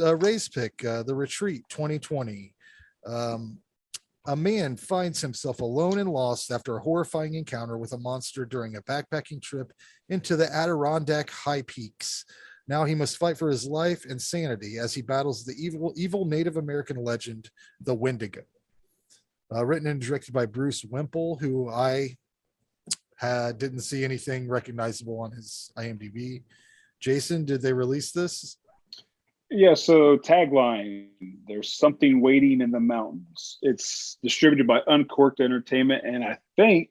Ray's pick, The Retreat 2020. A man finds himself alone and lost after a horrifying encounter with a monster during a backpacking trip into the Adirondack high peaks. Now he must fight for his life and sanity as he battles the evil Native American legend, the Wendigo. Written and directed by Bruce Wemple, who I didn't see anything recognizable on his IMDb. Jason, did they release this? Yeah, so tagline, there's something waiting in the mountains. It's distributed by Uncorked Entertainment, and I think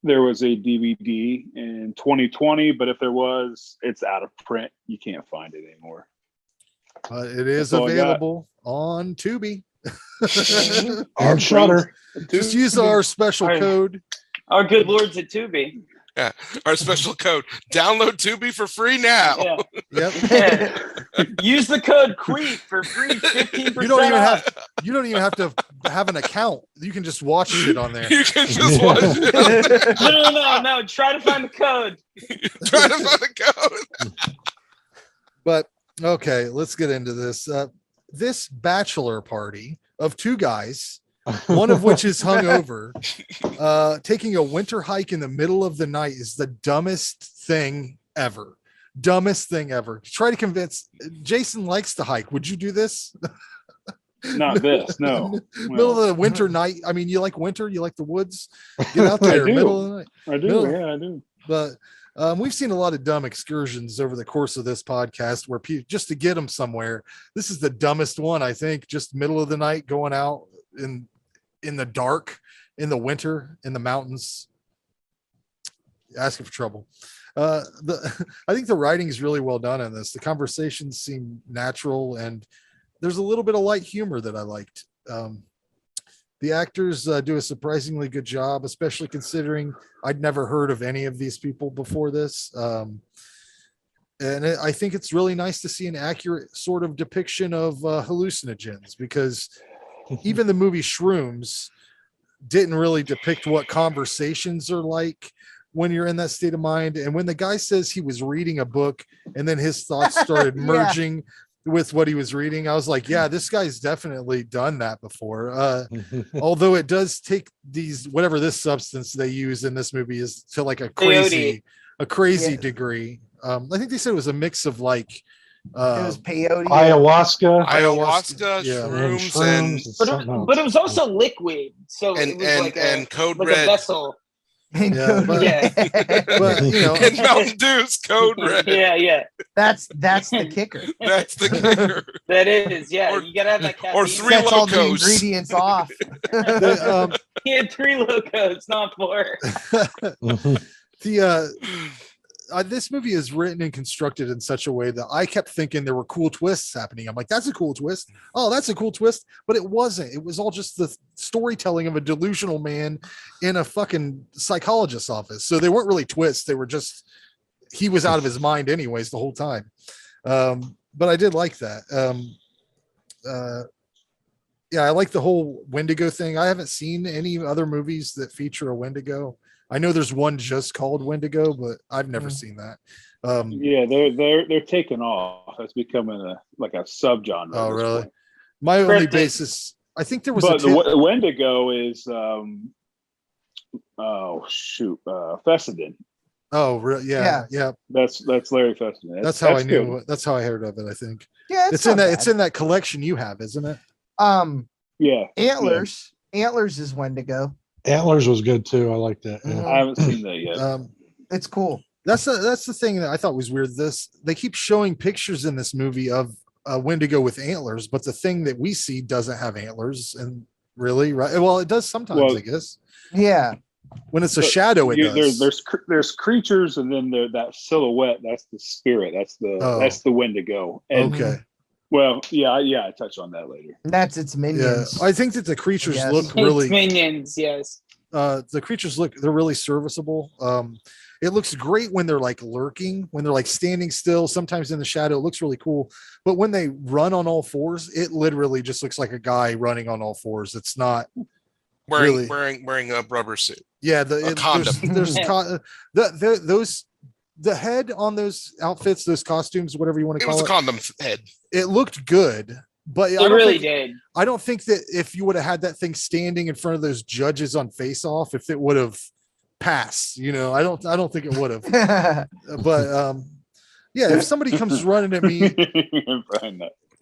there was a DVD in 2020, but if there was, it's out of print. You can't find it anymore. It is available on Tubi. On Shudder. Just use our special code. Our good lords at Tubi. Yeah, our special code. Download Tubi for free now. Yeah. Yep. Yeah. Use the code CREEP for free 15%. You don't even have to have an account. You can just watch it on there. You can just watch it. No. Try to find the code. Try to find the code. But okay, let's get into this. This bachelor party of two guys, one of which is hungover, taking a winter hike in the middle of the night is the dumbest thing ever. Dumbest thing ever. Try to convince Jason likes to hike. Would you do this? Not this, no. Middle of the winter night. I mean, you like winter, you like the woods. Get out there, middle of the night. I do, yeah, I do. But we've seen a lot of dumb excursions over the course of this podcast where people, just to get them somewhere, this is the dumbest one, I think. Just middle of the night, going out in the dark, in the winter, in the mountains, asking for trouble. I think the writing is really well done on this. The conversations seem natural, and there's a little bit of light humor that I liked. The actors do a surprisingly good job, especially considering I'd never heard of any of these people before this. I think it's really nice to see an accurate sort of depiction of hallucinogens, because even the movie Shrooms didn't really depict what conversations are like when you're in that state of mind. And when the guy says he was reading a book and then his thoughts started merging with what he was reading, I was like, yeah, this guy's definitely done that before. Although it does take these, whatever this substance they use in this movie is to like a crazy degree. I think they said it was a mix of like it was peyote, ayahuasca, shrooms, but it was also liquid. So and it was and Code like Red. a vessel. But, you know, and Mountain Dew's Code Red. Yeah. That's the kicker. That's the kicker. That is, yeah. You gotta have that caffeine. Or Three Sets all the Locos. ingredients off. He had 3 locos, not 4. This movie is written and constructed in such a way that I kept thinking there were cool twists happening. I'm like, that's a cool twist. Oh, that's a cool twist. But it wasn't. It was all just the storytelling of a delusional man in a fucking psychologist's office. So they weren't really twists. They were just, he was out of his mind anyways the whole time. But I did like that. Yeah, I like the whole Wendigo thing. I haven't seen any other movies that feature a Wendigo. I know there's one just called Wendigo, but I've never seen that. Yeah, they're taking off. It's becoming a subgenre. Oh, really? Point. My only basis, I think there was. But the Wendigo is, Fessenden. Oh, really? Yeah. That's Larry Fessenden. That's how I knew. Good. That's how I heard of it. I think. Yeah, it's in that. It's in that collection you have, isn't it? Yeah. Antlers. Yeah. Antlers is Wendigo. Antlers was good too. I like that. Yeah. I haven't seen that yet. It's cool. That's the thing that I thought was weird. They keep showing pictures in this movie of a Wendigo with antlers, but the thing that we see doesn't have antlers. And really, right? Well, it does sometimes, I guess. Yeah. When it's a shadow, it does. There's creatures, and then that silhouette. That's the spirit. That's the Wendigo. And, okay. Well, yeah, I touch on that later. That's its minions. Yeah, I think that the creatures look really it's minions. Yes. The creatures they're really serviceable. It looks great when they're like lurking, when they're like standing still, sometimes in the shadow. It looks really cool. But when they run on all fours, it literally just looks like a guy running on all fours. It's not wearing a rubber suit. Yeah, a condom. Those the head on those outfits, those costumes, whatever you want to It was call a it, condom head. it looked good. But It really did. I don't think that if you would have had that thing standing in front of those judges on Face Off, if it would have passed, I don't think it would have. But yeah, if somebody comes running at me,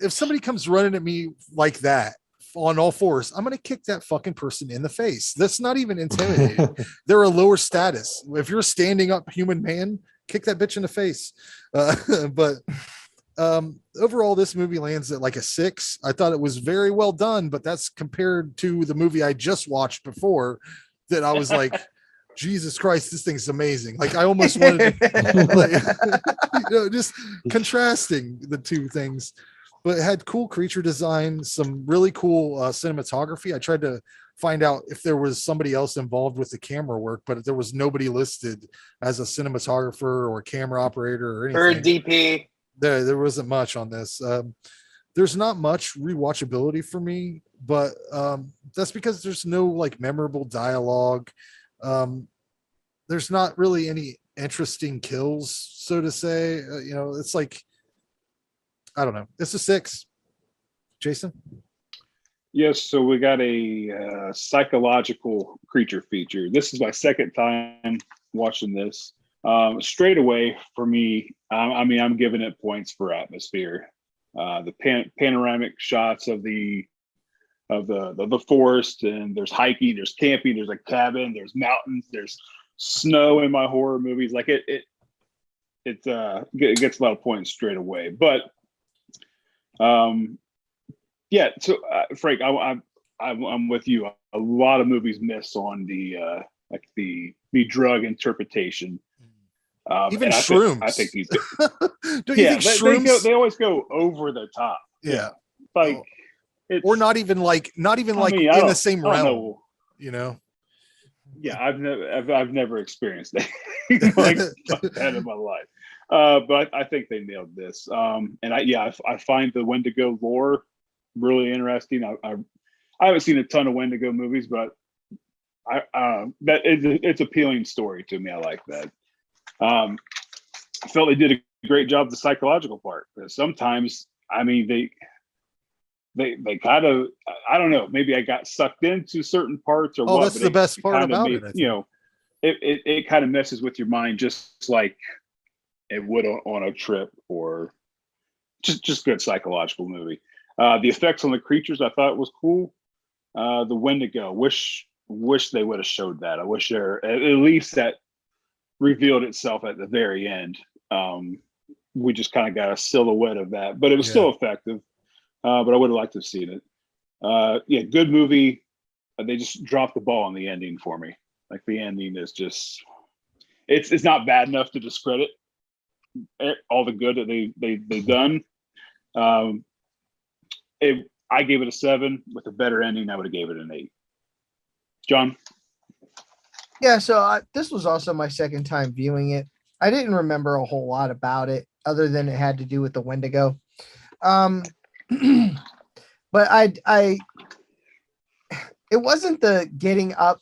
if somebody comes running at me like that on all fours, I'm going to kick that fucking person in the face. That's not even intimidating. They're a lower status. If you're a standing up human man, kick that bitch in the face. But overall, this movie lands at like a 6. I thought it was very well done, but that's compared to the movie I just watched before that I was like, Jesus Christ, this thing's amazing. Like I almost wanted to, just contrasting the two things. But it had cool creature design, some really cool cinematography. I tried to find out if there was somebody else involved with the camera work, but there was nobody listed as a cinematographer or camera operator or anything. Or a DP. There wasn't much on this. There's not much rewatchability for me, but that's because there's no like memorable dialogue. There's not really any interesting kills, so to say. It's like, I don't know. It's a 6. Jason? Yes, so we got a psychological creature feature. This is my second time watching this. Straight away for me, I'm giving it points for atmosphere. The panoramic shots of the forest, and there's hiking, there's camping, there's a cabin, there's mountains, there's snow in my horror movies. Like it gets a lot of points straight away. But yeah. So Frank, I'm with you. A lot of movies miss on the drug interpretation. Even shrooms. I think these. Don't you think shrooms? They always go over the top. Yeah. Like, or not even like in the same realm. Yeah, I've never experienced that like that in my life. But I think they nailed this. And I find the Wendigo lore really interesting. I haven't seen a ton of Wendigo movies, but it's appealing story to me. I like that. I felt they did a great job the psychological part. Sometimes, they kind of, I don't know, maybe I got sucked into certain parts or what. That's the best part about it. It kind of messes with your mind just like it would on a trip, or just good psychological movie. The effects on the creatures I thought was cool. The Wendigo, wish they would have showed that. I wish at least that revealed itself at the very end. We just kind of got a silhouette of that, but it was still effective. But I would have liked to have seen it. Good movie. They just dropped the ball on the ending for me. Like the ending is just, it's not bad enough to discredit all the good that they've done. I gave it a 7. With a better ending, I would have gave it an 8. John? Yeah, so this was also my second time viewing it. I didn't remember a whole lot about it other than it had to do with the Wendigo. But it wasn't the getting up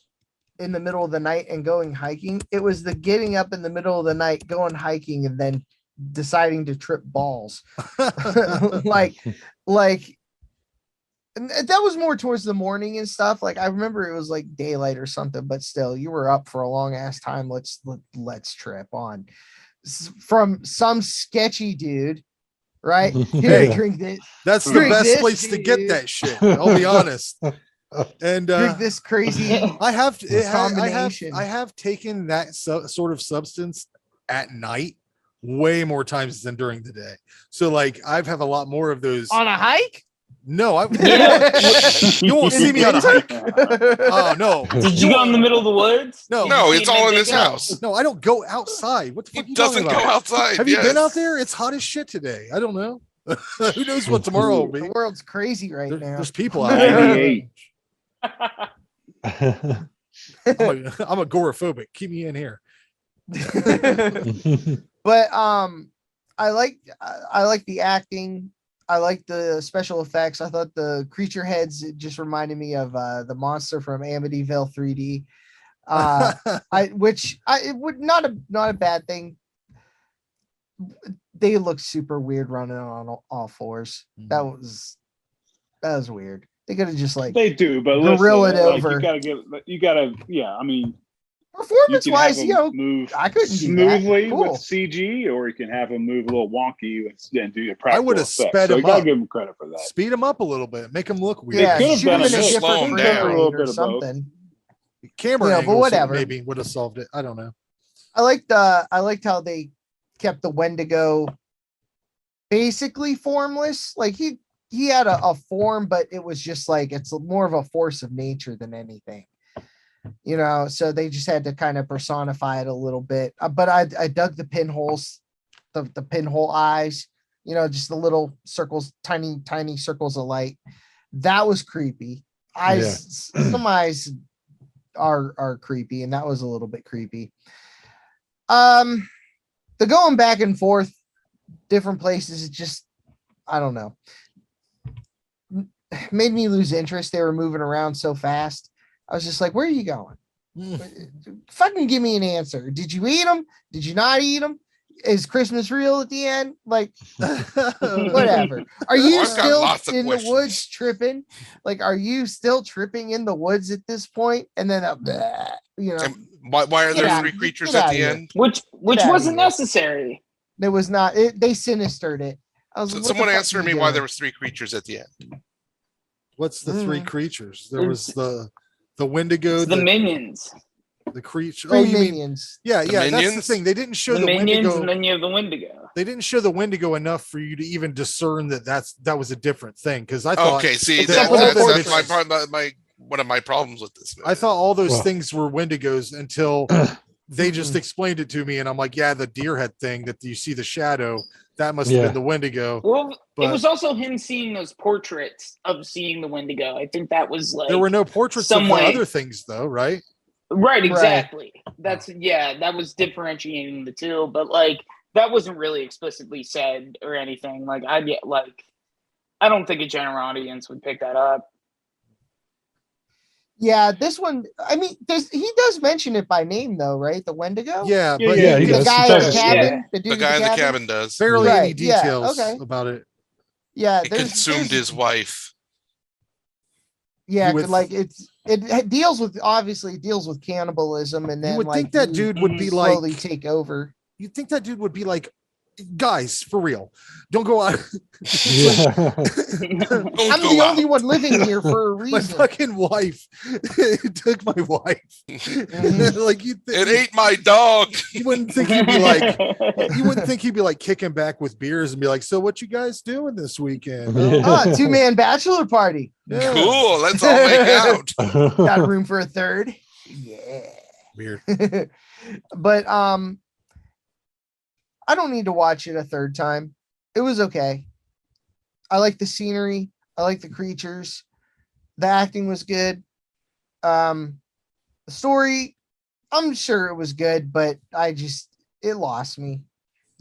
in the middle of the night and going hiking. It was the getting up in the middle of the night, going hiking, and then deciding to trip balls. And that was more towards the morning and stuff. Like I remember it was like daylight or something, but still, you were up for a long ass time. Let's trip on from some sketchy dude, right? Here, drink this. That's the best place to get that shit. I'll be honest. And drink this crazy. I have taken that sort of substance at night way more times than during the day. So like I've have a lot more of those on a hike. No, you won't see me on a hike. Oh no! Did you go in the middle of the woods? No, it's all in his house. No, I don't go outside. What the fuck? He doesn't go outside. Have you been out there? It's hot as shit today. I don't know. Who knows what tomorrow will be? The world's crazy right now. There's people out there. I'm agoraphobic. Keep me in here. But I like the acting. I like the special effects. I thought the creature heads just reminded me of the monster from Amityville 3D. It would not a bad thing. they look super weird running on all fours. Mhm. That was weird. They could have just like They do, but gorilla listen, it like, over. you gotta, yeah. I mean, you Performance can have wise, them move I couldn't do that. smoothly Cool. with CG, or you can have them move a little wonky and do your I practical would have effects. sped So you him gotta up. give them credit for that. Speed them up a little bit, make them look weird. Yeah, could have shoot done him in a a slow different 'em frame down. A little rate bit or of both. something. Camera but angles whatever. maybe would have solved it. I don't know. I liked how they kept the Wendigo basically formless. Like he had a form, but it was just like it's more of a force of nature than anything. So they just had to kind of personify it a little bit. But I dug the pinholes, the pinhole eyes, just the little circles, tiny circles of light. That was creepy. Eyes, some eyes are creepy, and that was a little bit creepy. The going back and forth, different places, it just, I don't know, made me lose interest. They were moving around so fast. I was just like, where are you going? Fucking give me an answer. Did you eat them? Did you not eat them? Is Christmas real at the end? Like, whatever. Are you I've got still lots of in questions. the woods tripping? Like, are you still tripping in the woods at this point? And then, And why are Get there out- three get creatures out at of the here. end? Which outta wasn't here. necessary. there was not, they sinistered it. I was So like, what the someone fuck answer are you me why doing? there was three creatures at the end. What's the three creatures? There was It's- the Wendigo, It's the minions. the creature. Three Oh, you mean minions. yeah, The that's the minions? thing. They didn't show The the minions, Wendigo. and then you have the Wendigo. They didn't show the Wendigo enough for you to even discern that was a different thing. Because I thought Okay, see, Except for the that's my portraits. problem. One of my problems with this movie. I thought all those Well. things were Wendigos until they just Mm-mm. explained it to me, and I'm like, yeah, the deer head thing that you see the shadow, that must have Yeah. been the Wendigo. Well, it But- was also him seeing those portraits of seeing the Wendigo. I think that was like There were no portraits some of the way- other things, though, right? right, exactly. That was differentiating the two, but like that wasn't really explicitly said or anything. Like I don't think a general audience would pick that up. Yeah, this one, I mean, he does mention it by name though, right? The Wendigo? Yeah, Yeah, but yeah, he The does. guy He in the does. cabin? The dude The guy in the cabin? cabin does. barely any Right, yeah, details okay. about it. Yeah, He consumed his wife. Yeah, You would- like it deals with cannibalism, and then You would like think that dude would be slowly like, take over. you'd think that dude would be like, guys, for real, don't go out. Yeah. Don't I'm go the out. only one living here for a My reason. fucking wife took my wife. Like It ate my dog. you wouldn't think he'd be like, you wouldn't think he'd be like kicking back with beers and be like, so what you guys doing this weekend? Yeah. Oh, 2-man bachelor party. yeah. Cool. Let's all make out. Got room for a third. Yeah. Weird. But I don't need to watch it a third time. It was okay. I like the scenery. I like the creatures. The acting was good. The story, I'm sure it was good, but it lost me.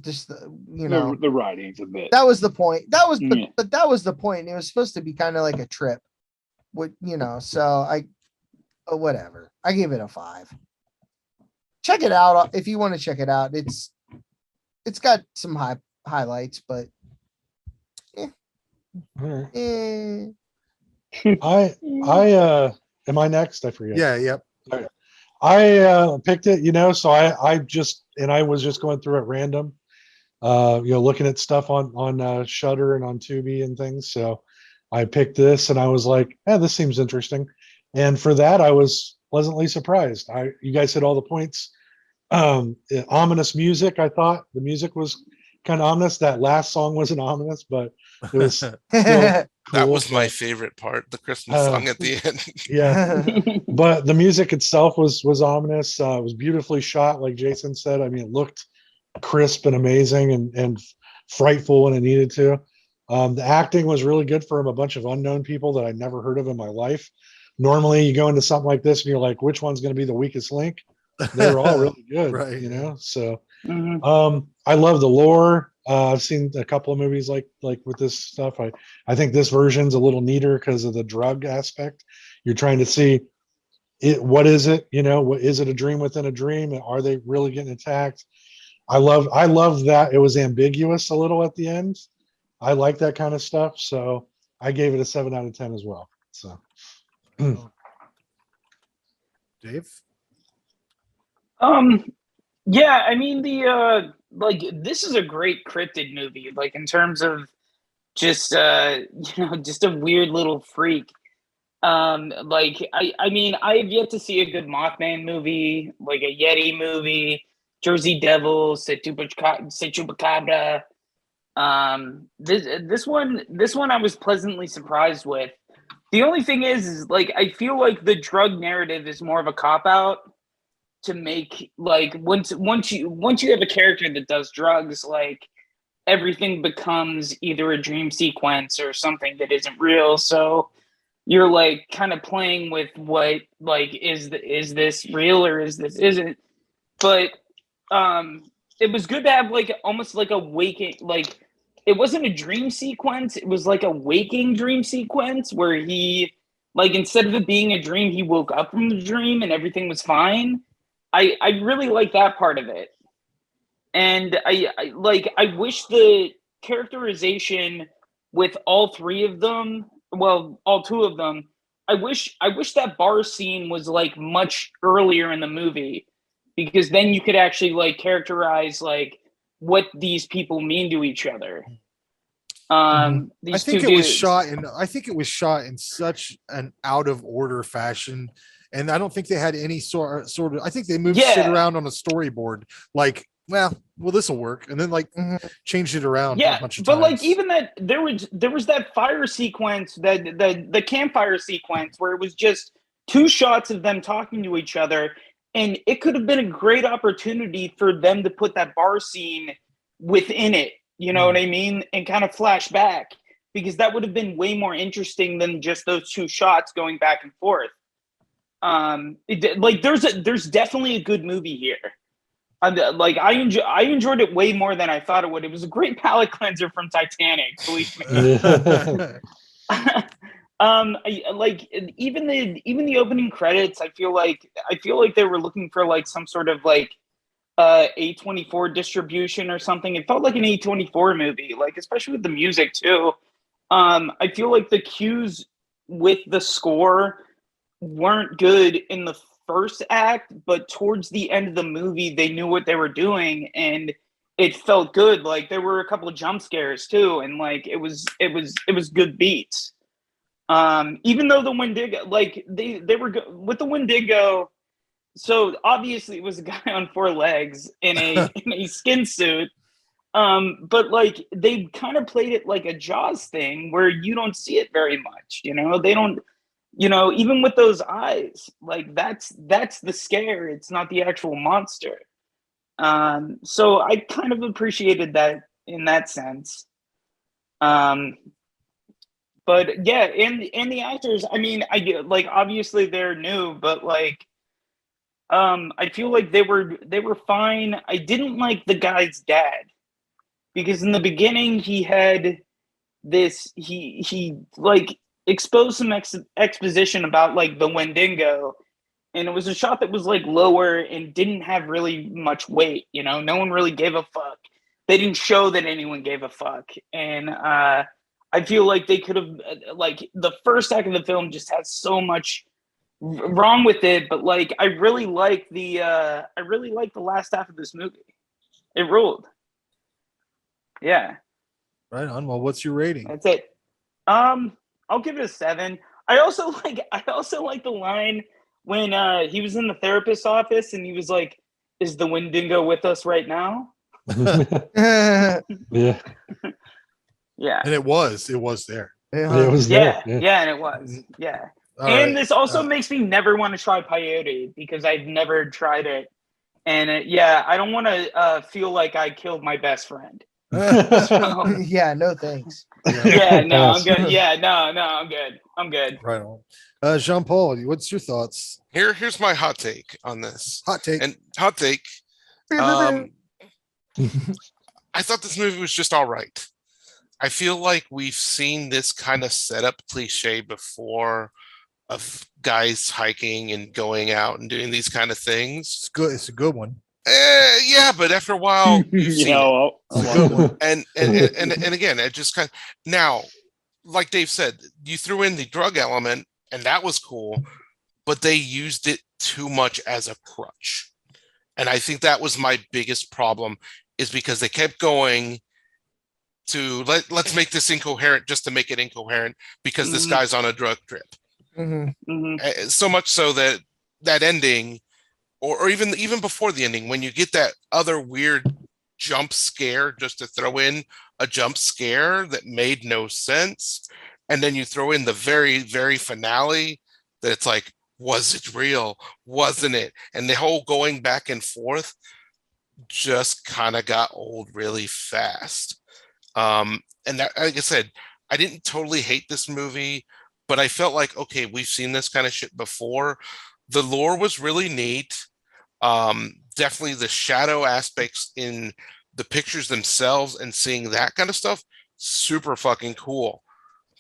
Just The writing's a bit. that was the point. Yeah. But that was the point. It was supposed to be kind of like a trip. So whatever. I gave it a 5. Check it out if you want to check it out. It's got some highlights, but All right. eh. Am I next? I forget. Yeah, yep. I picked it, so I was just going through at random, looking at stuff on Shudder and on Tubi and things. So I picked this and I was like, this seems interesting. And for that, I was pleasantly surprised. You guys hit all the points. Ominous music. I thought the music was kind of ominous. That last song wasn't ominous, but it was still That cool. was my favorite part, the Christmas song at the end. Yeah. But the music itself was ominous. It was beautifully shot, like Jason said. I mean, it looked crisp and amazing and frightful when it needed to. The acting was really good from a bunch of unknown people that I never heard of in my life. Normally, you go into something like this and you're like, which one's going to be the weakest link? They were all really good, Right. So, Mhm. I love the lore. I've seen a couple of movies like with this stuff. I think this version's a little neater because of the drug aspect. You're trying to see it. What is it? What is it? A dream within a dream? Are they really getting attacked? I love that it was ambiguous a little at the end. I like that kind of stuff, so I gave it a 7 out of 10 as well. So, Dave? Yeah, I mean like this is a great cryptid movie, like in terms of just just a weird little freak. Like I mean I have yet to see a good Mothman movie, like a Yeti movie, Jersey Devil, Chupacabra. This one I was pleasantly surprised with. The only thing is like I feel like the drug narrative is more of a cop out to make like once you have a character that does drugs, like everything becomes either a dream sequence or something that isn't real. So you're like kind of playing with what like is this real or is this isn't. But it was good to have like almost like a waking, like it wasn't a dream sequence, it was like a waking dream sequence where he, like, instead of it being a dream, he woke up from the dream and everything was fine. I really like that part of it. And I wish the characterization with all three of them, well, all two of them, I wish that bar scene was like much earlier in the movie, because then you could actually like characterize like what these people mean to each other. I These think two it was dudes. shot in I think it was shot in such an out of order fashion. And I don't think they had any sort of I think they moved shit Yeah. around on a storyboard, like, well, this will work. And then like changed it around a Yeah, bunch of but times. like even that there was that fire sequence, that the campfire sequence where it was just two shots of them talking to each other, and it could have been a great opportunity for them to put that bar scene within it, you know what I mean, and kind of flash back, because that would have been way more interesting than just those two shots going back and forth. Like there's definitely a good movie here. Like I enjoyed it way more than I thought it would. It was a great palate cleanser from Titanic, believe me. Like even the opening credits, I feel like they were looking for like some sort of like A24 distribution or something. It felt like an A24 movie, like especially with the music too. I feel like the cues with the score weren't good in the first act, but towards the end of the movie, they knew what they were doing, and it felt good. Like there were a couple of jump scares too, and like it was good beats. Even though the Wendigo, like they were with the Wendigo, so obviously it was a guy on four legs in a skin suit. But like they kind of played it like a Jaws thing where you don't see it very much. They don't. Even with those eyes, like that's the scare. It's not the actual monster. So I kind of appreciated that in that sense. But yeah, and the actors, I mean, I get like obviously they're new, but like I feel like they were fine. I didn't like the guy's dad, because in the beginning he had this he like exposed some exposition about like the Wendigo, and it was a shot that was like lower and didn't have really much weight. No one really gave a fuck. They didn't show that anyone gave a fuck, and I feel like they could have, like, the first act of the film just has so much wrong with it, but like I really like the last half of this movie. It ruled. Yeah. Right on. Well, what's your rating? That's it. I'll give it a 7. I also like the line when he was in the therapist's office and he was like, "Is the Wendigo with us right now?" Yeah. Yeah. And it was there. It was there. Yeah, and it was. Yeah. All and right. this also makes me never want to try peyote, because I've never tried it. And I don't want to feel like I killed my best friend. So, Yeah, no thanks. yeah, no, I'm good. Yeah, no, I'm good. I'm good. Right on. Jean-Paul, what's your thoughts? Here's my hot take on this. Hot take. And hot take. I thought this movie was just all right. I feel like we've seen this kind of setup cliche before, of guys hiking and going out and doing these kind of things. It's good. It's a good one. Yeah, but after a while, you've seen it. I'll watch it. And again, it just kind of now, like Dave said, you threw in the drug element, and that was cool, but they used it too much as a crutch. And I think that was my biggest problem, is because they kept going to let's make this incoherent just to make it incoherent because this guy's on a drug trip. So much so that ending, or even before the ending, when you get that other weird jump scare, just to throw in a jump scare that made no sense, and then you throw in the very, very finale that it's like, was it real? Wasn't it? And the whole going back and forth just kind of got old really fast. And that, like I said, I didn't totally hate this movie, but I felt like, okay, we've seen this kind of shit before. The lore was really neat. Definitely the shadow aspects in the pictures themselves and seeing that kind of stuff, super fucking cool.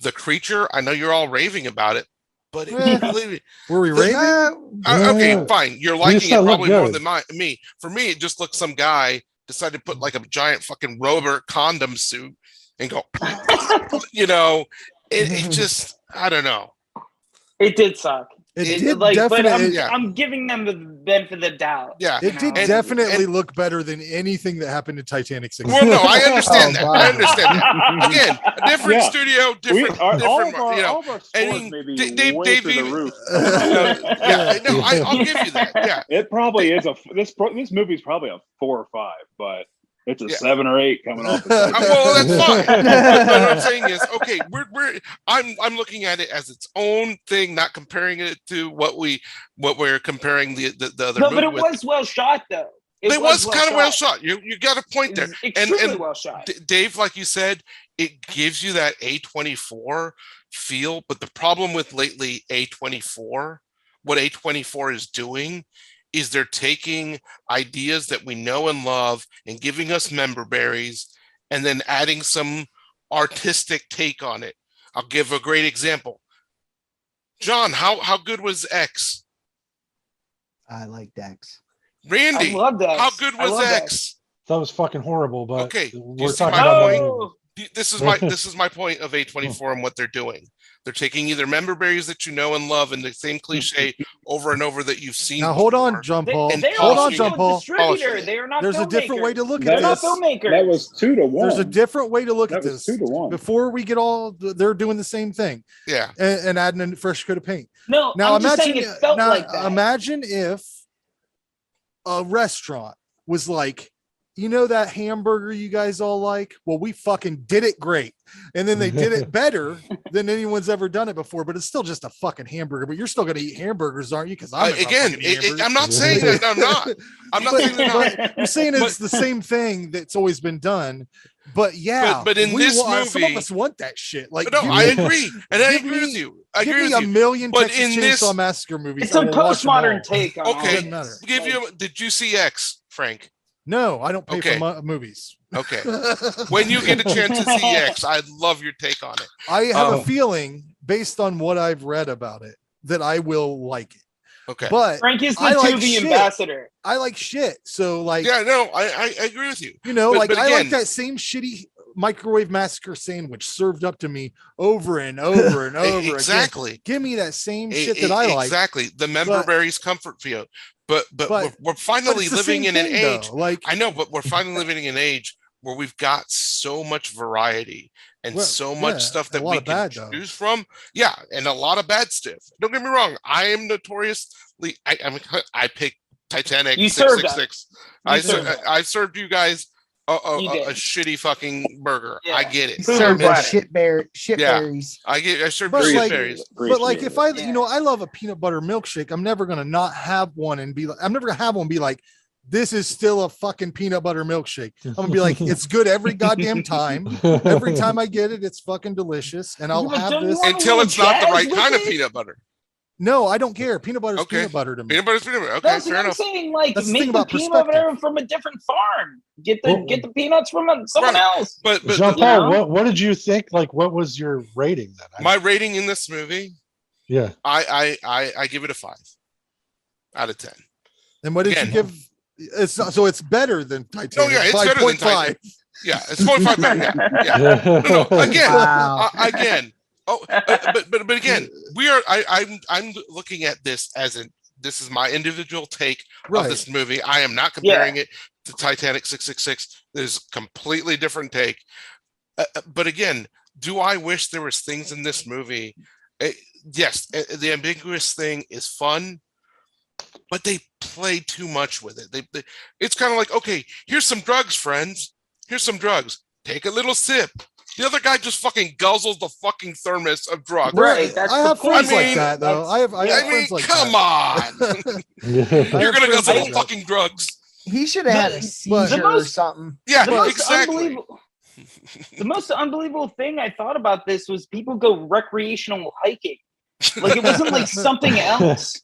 The creature, I know you're all raving about it, but were we raving? Okay, fine. You're liking it probably more good. than me. For me, it just looks some guy decided to put like a giant fucking Robert condom suit and go, it just, I don't know. It did suck. It did like, but definitely. I'm giving them the benefit of the doubt. Yeah, it did definitely look better than anything that happened in Titanic 6. Well, no, I understand that. I understand that. Again, a different studio, different. All of our scores may be way through the roof. I'll give you that. Yeah, it probably is this movie's probably a 4 or 5, but it's a 7 or 8 coming off. Well, that's fine. But what I'm saying is, okay, I'm looking at it as its own thing, not comparing it to what we're comparing the other. No, but it was well shot though. It was kind of well shot. You got a point there. Extremely well shot. Dave, like you said, it gives you that A24 feel. But the problem with lately A24, what A24 is doing, is they're taking ideas that we know and love and giving us member berries and then adding some artistic take on it. I'll give a great example. John, how good was X? I liked X. Randy, I loved X. How good was X? That was fucking horrible, but okay, we're talking about the movie. This is my point of A24 and what they're doing. They're taking either member berries that you know and love and the same cliche over and over that you've seen. Now before. hold on, John Paul. Hold on, John Paul. They are not. There's a different way to look at this. Not filmmakers. That was 2-1. There's a different way to look at was this. 2-1. Before we get they're doing the same thing. Yeah, and adding a fresh coat of paint. No, now I'm just imagine saying it felt like that. Imagine if a restaurant was like, that hamburger you guys all like? Well, we fucking did it great. And then they did it better than anyone's ever done it before, but it's still just a fucking hamburger. But you're still going to eat hamburgers, aren't you? Because I'm not saying that I'm not. I'm not saying that. You're saying it's the same thing that's always been done. But but in this movie, some of us want that shit. Like, no, I agree, and I agree with you. I agree with you. Give me a million but Texas in Chainsaw Massacre movies. It's a postmodern take on okay. Did you see X, Frank? No, I don't pay for movies. Okay. When you get a chance to see X, I'd love your take on it. I have a feeling, based on what I've read about it, that I will like it. Okay. But Frank is the Tubi ambassador. I like shit. So, like, yeah, no, I agree with you. But again, I like that same shitty microwave massacre sandwich served up to me over and over and over exactly again. Give me that same shit that I like. Exactly. The member berries comfort feel. But we're finally living in an age. I know, but we're finally living in an age where we've got so much variety and so much stuff that we can choose from. Yeah, and a lot of bad stuff. Don't get me wrong. I am notoriously. I picked Titanic. You 666. I served you guys a shitty fucking burger. Yeah. I get it. Served shit berries. I served shit berries. But like, if I, I love a peanut butter milkshake. I'm never gonna not have one and be like, I'm never gonna have one and be like, this is still a fucking peanut butter milkshake. I'm gonna be like, it's good every goddamn time. Every time I get it, it's fucking delicious, and I'll have this until it's not the right kind of peanut butter. No, I don't care. Peanut butter is peanut butter to me. Peanut butter is peanut butter. Okay, that's fair what enough. I'm saying. Like, that's make the peanut butter from a different farm. Get the peanuts from someone else. But Jean Paul, what did you think? Like, what was your rating then? My rating in this movie, yeah, I give it a 5 out of 10. And what did you give It's not, so it's better than Titanic. No, yeah, it's by better than 0.5. Titanic. Yeah, it's 0.5 better. Yeah. No, again, Wow. again. Oh, but again, I'm looking at this as this is my individual take of this movie. I am not comparing it to Titanic 666. There's a completely different take. But again, do I wish there was things in this movie? Yes, the ambiguous thing is fun, but they play too much with it. It's kind of like, okay, here's some drugs, friends. Here's some drugs. Take a little sip. The other guy just fucking guzzles the fucking thermos of drugs. Right. That's I have friends like that, though. I have friends like come that. on. You're gonna guzzle the fucking drugs. He should have had a seizure or something. Yeah, The most exactly. The most unbelievable thing I thought about this was people go recreational hiking. Like it wasn't like something else.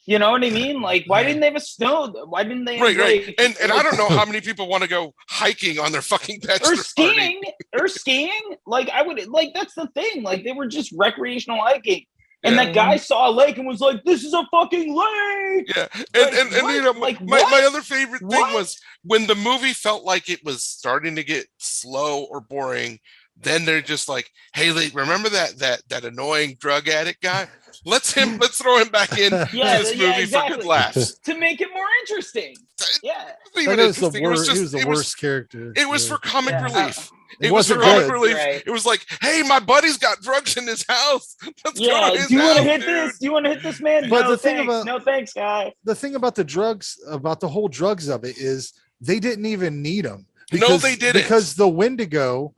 You know what I mean? Like, why didn't they have a snow? Why didn't they? Have, Right. like, And I don't know how many people want to go hiking on their fucking bachelor skiing party. or skiing. Like I would like that's the thing. Like they were just recreational hiking. And that guy saw a lake and was like, "This is a fucking lake." Yeah, Like, and you know, like, my other favorite thing What? was when the movie felt like it was starting to get slow or boring. Then they're just like, "Hey, remember that annoying drug addict guy? Let's throw him back in this movie for good laughs to make it more interesting." Yeah, That was the worst. He was the worst character. It was for comic relief. It was for wasn't comic good. relief. Right. It was like, hey, my buddy's got drugs in his house. Let's go yeah. to his Do you want to house, hit dude. this? Do you want to hit this man? But no, the thing thanks. about- no thanks, guy. The thing about the drugs, about the whole drugs of it, is they didn't even need them. No, they didn't. Because the Wendigo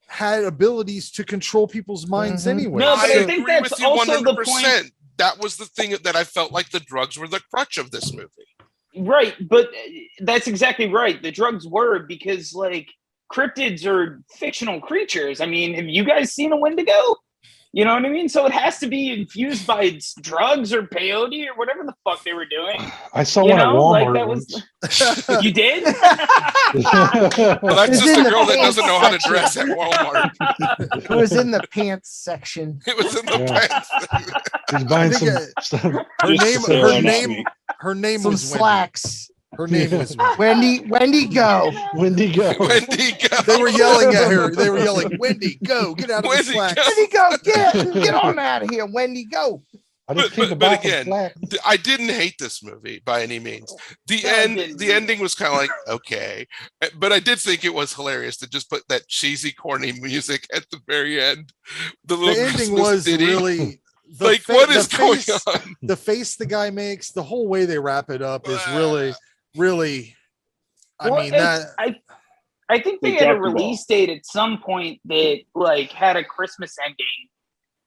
had abilities to control people's minds anyway. No, but I I think agree that's with you also the 100%. point. That was the thing that I felt like the drugs were the crutch of this movie. Right, but that's exactly right. The drugs were because like cryptids are fictional creatures. I mean, have you guys seen a Wendigo? You know what I mean? So it has to be infused by drugs or peyote or whatever the fuck they were doing. I saw You one at know, Walmart. like that was. You did? Well, that's It's just in a the girl that pants doesn't know how to section. dress at Walmart. It was in the pants section. It was in the Yeah. pants. He's buying I think some stuff. Her Just name, Sarah her and name, me. her name Some was Wendy. slacks. Her name was Wendy. Wendy, go. Wendigo. Wendigo. They were yelling at her. They were yelling, "Wendy, go! Get out of the Wendy, slack!" go. Wendy, go. Get on out of here. Wendy, go. I just But- keep but about again, the flag. I didn't hate this movie by any means. The No, I didn't the either. ending was kind of like okay, but I did think it was hilarious to just put that cheesy, corny music at the very end. The The little ending Christmas was ditty. really like what is going on? The face the guy makes, the whole way they wrap it up is really. I Well, mean that. I think they Big had a Jackie release date at some point that like had a Christmas ending.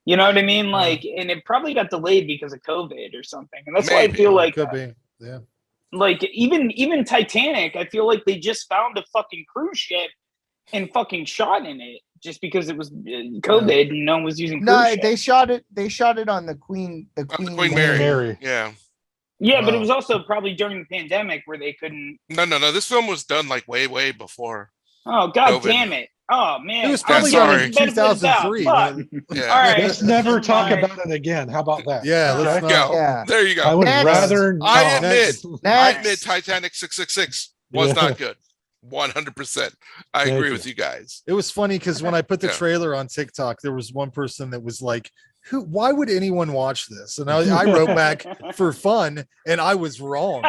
You know what I mean? Like, and it probably got delayed because of COVID or something. And that's why I Maybe. feel like, Could be. Yeah. like even Titanic, I feel like they just found a fucking cruise ship and fucking shot in it just because it was COVID and no one was using cruise No, ships. they shot it. They shot it on the Queen. The Queen, Queen Mary. Mary. Yeah. Yeah, but it Wow. was also probably during the pandemic where they couldn't. No. This film was done like way before. Oh God COVID. damn it! Oh man, It was I'm probably sorry. done in benefit of doubt. 2003. Fuck. man. Yeah. All right. Let's never talk All right. about it again. How about that? Yeah. Let's Okay. not. Go. Yeah. There you I go. would Next. rather I not. admit. I Next. admit Titanic 666 was not good. 100%. I Thank agree you. with you guys. It was funny because when I put the Yeah. trailer on TikTok, there was one person that was like, why would anyone watch this? And I wrote back for fun, and I was wrong.